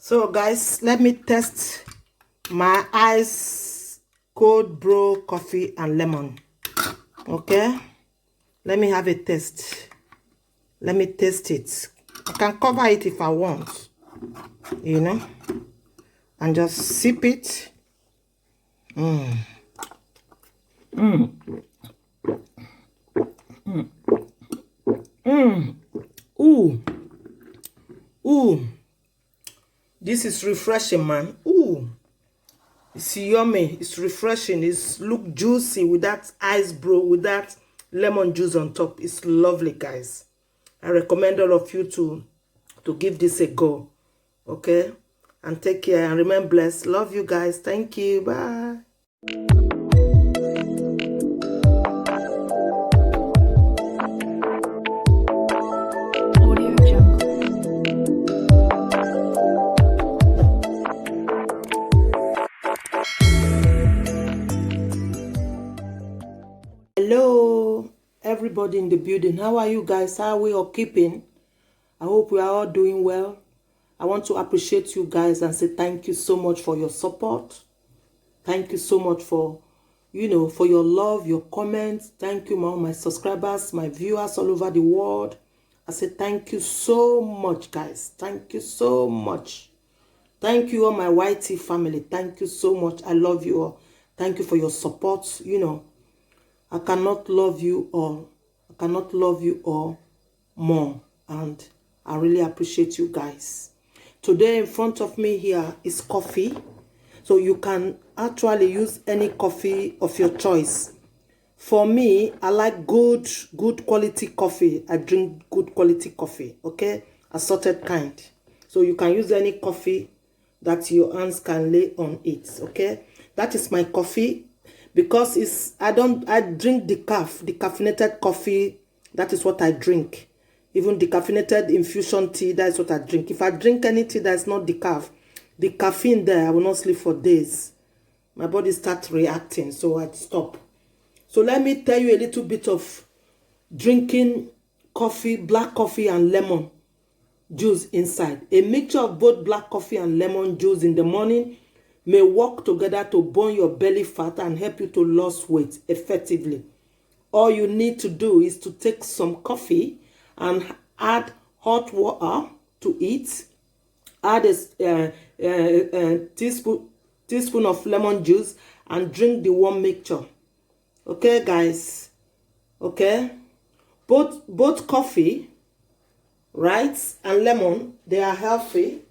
So guys, let me test my ice cold brew coffee and lemon. Okay, let me have a taste. Let me taste it. I can cover it if I want, you know, and just sip it. Ooh, ooh, this is refreshing, man. Ooh, it's yummy. It's refreshing. It's look juicy with that ice brew, with that lemon juice on top. It's lovely, guys. I recommend all of you to give this a go. Okay, and take care and remain blessed. Love you guys. Thank you. Bye. Hello, everybody in the building. How are you guys? How are we all keeping? I hope we are all doing well. I want to appreciate you guys and say thank you so much for your support. Thank you so much for, for your love, your comments. Thank you, my subscribers, my viewers all over the world. I say thank you so much, guys. Thank you so much. Thank you, all my YT family. Thank you so much. I love you all. Thank you for your support. I cannot love you all. I cannot love you all more. And I really appreciate you guys. Today in front of me here is coffee. So you can actually use any coffee of your choice. For me, I like good quality coffee. I drink good quality coffee, okay? Assorted kind. So you can use any coffee that your hands can lay on it, okay? That is my coffee. Because I drink decaffeinated coffee. That is what I drink. Even decaffeinated infusion tea, that is what I drink. If I drink any tea that is not decaf, the caffeine there, I will not sleep for days. My body starts reacting, so I stop. So let me tell you a little bit of drinking coffee, black coffee and lemon juice inside. A mixture of both black coffee and lemon juice in the morning may work together to burn your belly fat and help you to lose weight effectively. All you need to do is to take some coffee and add hot water to it. Add a teaspoon of lemon juice and drink the warm mixture. Okay, guys? Okay? Both coffee, right, and lemon, they are healthy.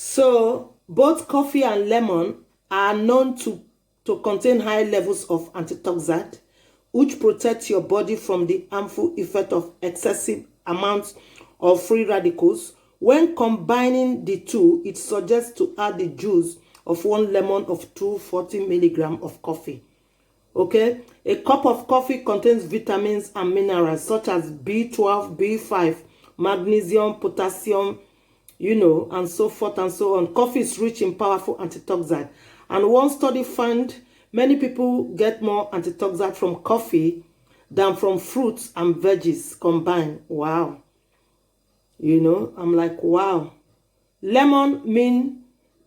So, both coffee and lemon are known to contain high levels of antitoxin, which protect your body from the harmful effect of excessive amounts of free radicals. When combining the two, it suggests to add the juice of 1 lemon of 240 milligrams of coffee. Okay? A cup of coffee contains vitamins and minerals such as B12, B5, magnesium, potassium, and so forth and so on. Coffee is rich in powerful antitoxin. And one study found many people get more antitoxin from coffee than from fruits and veggies combined. Wow. I'm like, wow. Lemon,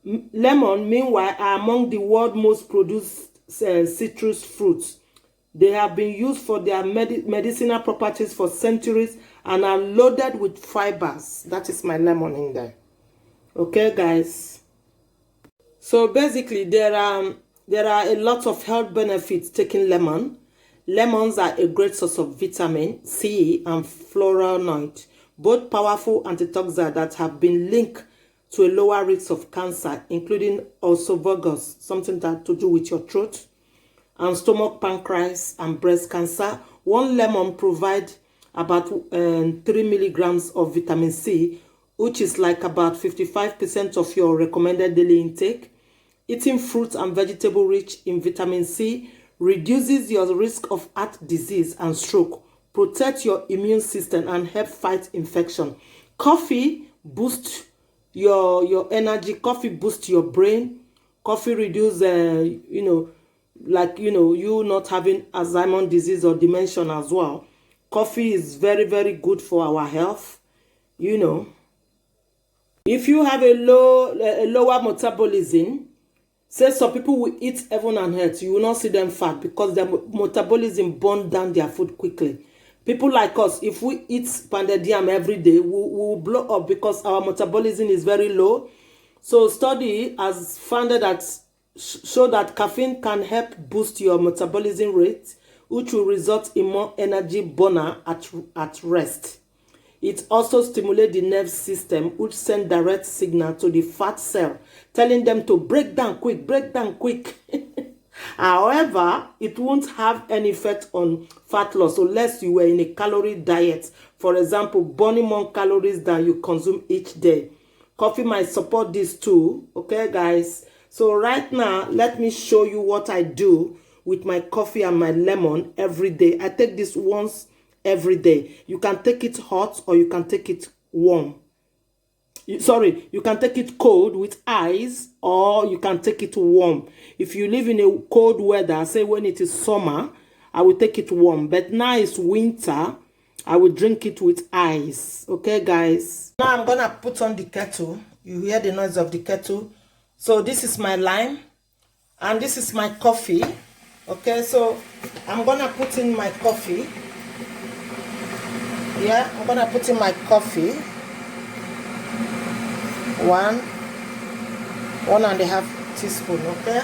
meanwhile, are among the world's most produced citrus fruits. They have been used for their medicinal properties for centuries and are loaded with fibers. That is my lemon in there. Okay, guys. So basically, there are a lot of health benefits taking lemon. Lemons are a great source of vitamin C and flavonoid, both powerful antitoxins that have been linked to a lower risk of cancer, including esophagus, something that to do with your throat, and stomach, pancreas, and breast cancer. 1 lemon provides about 3 milligrams of vitamin C, which is like about 55% of your recommended daily intake. Eating fruits and vegetables rich in vitamin C reduces your risk of heart disease and stroke, protects your immune system, and help fight infection. Coffee boosts your energy. Coffee boosts your brain. Coffee reduces, you not having Alzheimer's disease or dementia as well. Coffee is very, very good for our health. If you have a lower metabolism, say some people will eat heaven and earth, you will not see them fat because their metabolism burn down their food quickly. People like us, if we eat pounded yam every day, we will blow up because our metabolism is very low. So study has found that show that caffeine can help boost your metabolism rate, which will result in more energy burner at rest. It also stimulates the nerve system, which sends direct signal to the fat cell, telling them to break down quick, break down quick. However, it won't have any effect on fat loss unless you were in a calorie diet. For example, burning more calories than you consume each day. Coffee might support this too, okay, guys? So right now, let me show you what I do with my coffee and my lemon every day. I take this once every day. You can take it hot or you can take it warm. You can take it cold with ice or you can take it warm. If you live in a cold weather, say when it is summer, I will take it warm. But now it's winter, I will drink it with ice. Okay, guys? Now I'm gonna put on the kettle. You hear the noise of the kettle. So this is my lime and this is my coffee. Okay, so I'm gonna put in my coffee. Yeah, I'm gonna put in my coffee. 1.5 teaspoon, okay?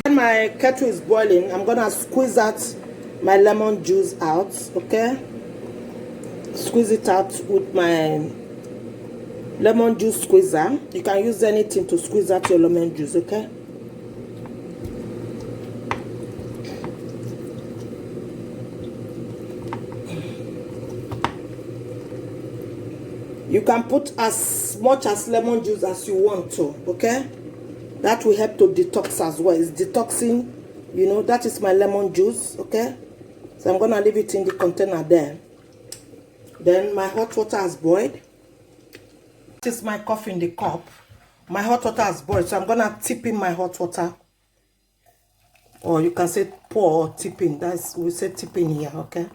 When my kettle is boiling, I'm gonna squeeze out my lemon juice out, okay? Squeeze it out with my lemon juice squeezer. You can use anything to squeeze out your lemon juice, okay? You can put as much as lemon juice as you want to, okay? That will help to detox as well. It's detoxing, you know. That is my lemon juice, okay? So I'm going to leave it in the container there. Then my hot water has boiled. This is my coffee in the cup. My hot water has boiled, so I'm going to tip in my hot water. Or you can say pour or tip in. That's, we say tip in here, okay?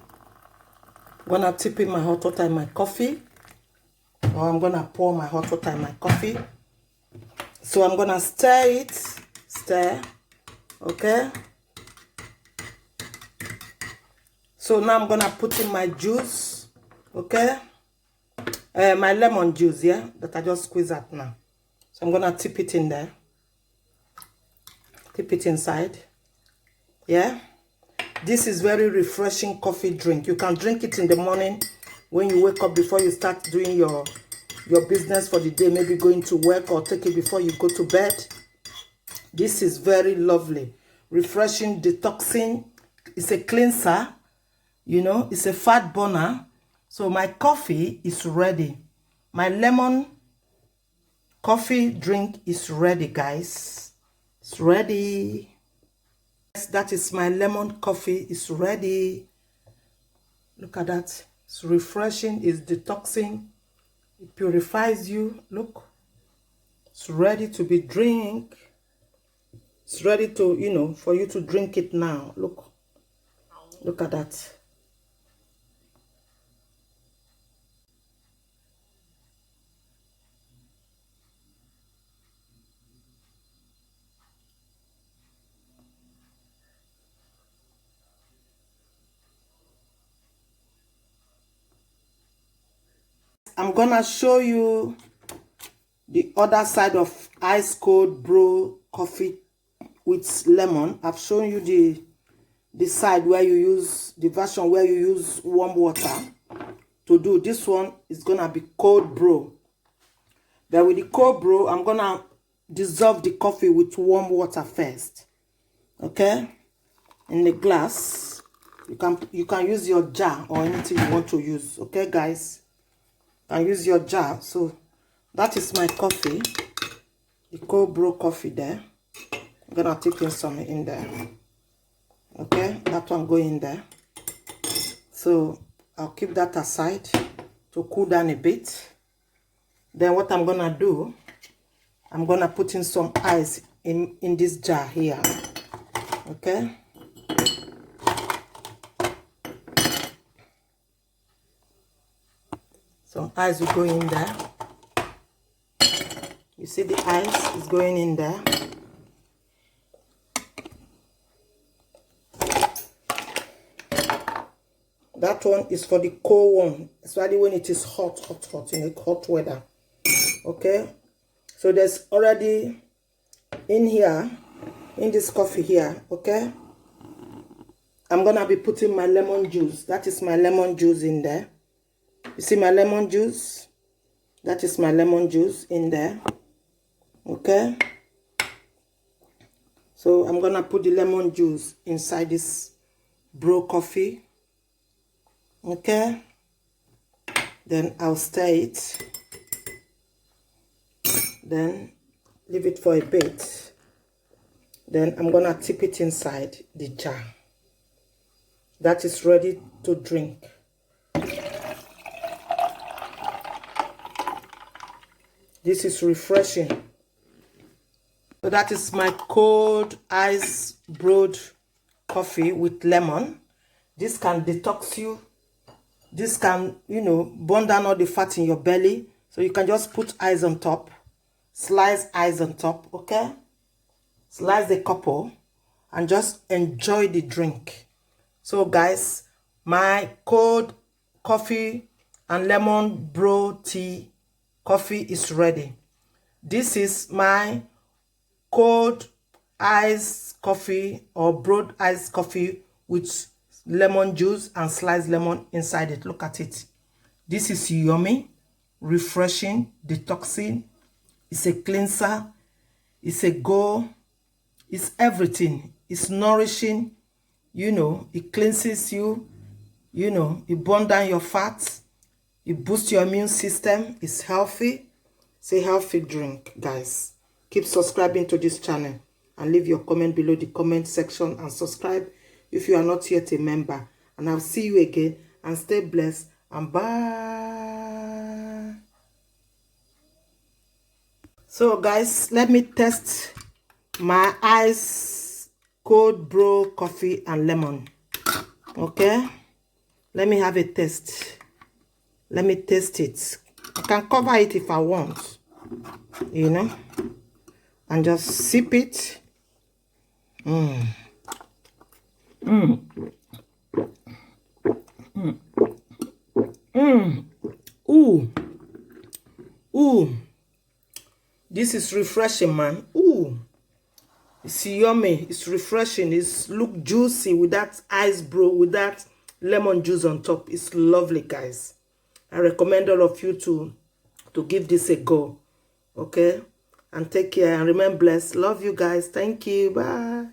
I'm going to tip in my hot water in my coffee. Or I'm gonna pour my hot water in my coffee. So I'm gonna stir it, okay? So now I'm gonna put in my juice, okay? My lemon juice, yeah, that I just squeezed out now. So I'm gonna tip it in there. Tip it inside, yeah? This is very refreshing coffee drink. You can drink it in the morning when you wake up before you start doing your business for the day, maybe going to work, or take it before you go to bed. This is very lovely, refreshing, detoxing. It's a cleanser, you know, it's a fat burner. So my coffee is ready. My lemon coffee drink is ready, guys. It's ready. Yes, that is my lemon coffee. It's ready. Look at that. It's refreshing, it's detoxing, it purifies you. Look, it's ready to be drink. It's ready to, you know, for you to drink it now. Look at that. I'm gonna show you the other side of ice cold brew coffee with lemon. I've shown you the side where you use the version where you use warm water to do. This one is gonna be cold brew. But with the cold brew, I'm gonna dissolve the coffee with warm water first, okay? In the glass. You can use your jar or anything you want to use, okay, guys? And use your jar. So that is my coffee, the cold brew coffee there. I'm gonna tip in some in there, okay? That one go in there. So I'll keep that aside to cool down a bit. Then what I'm gonna do, I'm gonna put in some ice in this jar here, okay? Some ice will go in there. You see the ice is going in there. That one is for the cold one, especially when it is hot in a hot weather. Okay, so there's already in here, in this coffee here, okay, I'm gonna be putting my lemon juice. That is my lemon juice in there. You see my lemon juice? That is my lemon juice in there. Okay, so I'm gonna put the lemon juice inside this brew coffee. Okay, then I'll stir it, then leave it for a bit, then I'm gonna tip it inside the jar. That is ready to drink. This is refreshing. So that is my cold ice brewed coffee with lemon. This can detox you. This can, you know, burn down all the fat in your belly. So you can just put ice on top. Slice ice on top, okay? Slice the couple and just enjoy the drink. So guys, my cold coffee and lemon brew tea coffee is ready. This is my cold ice coffee or brewed ice coffee with lemon juice and sliced lemon inside it. Look at it. This is yummy, refreshing, detoxing. It's a cleanser. It's a go. It's everything. It's nourishing. You know, it cleanses you. You know, it burns down your fats. It boosts your immune system. It's healthy. It's a healthy drink, guys. Keep subscribing to this channel and leave your comment below the comment section and subscribe if you are not yet a member. And I'll see you again, and stay blessed, and bye. So guys, let me test my ice cold brew coffee and lemon. Okay, let me have a taste. Let me taste it. I can cover it if I want, you know, and just sip it. Ooh. Ooh. This is refreshing, man. Ooh. It's yummy. It's refreshing. It's look juicy with that ice brew, with that lemon juice on top. It's lovely, guys. I recommend all of you to give this a go. Okay? And take care and remain blessed. Love you guys. Thank you. Bye.